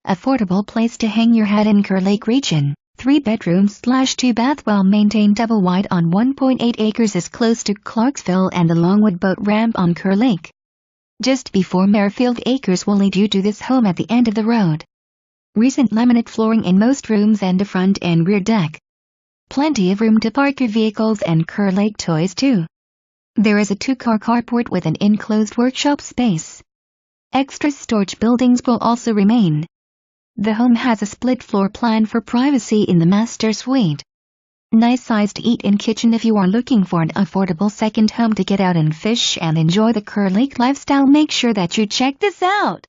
affordable place to hang your hat in Kerr Lake region. 3 bedroom/2 bath well-maintained double wide on 1.8 acres is close to Clarksville and the Longwood boat ramp on Kerr Lake. Just before Merifield Acres will lead you to this home at the end of the road. Recent laminate flooring in most rooms and the front and rear deck. Plenty of room to park your vehicles and Kerr Lake toys too. There is a 2-car carport with an enclosed workshop space. Extra storage buildings will also remain. The home has a split floor plan for privacy in the master suite. Nice sized eat-in kitchen. If you are looking for an affordable second home to get out and fish and enjoy the Kerr Lake lifestyle, make sure that you check this out.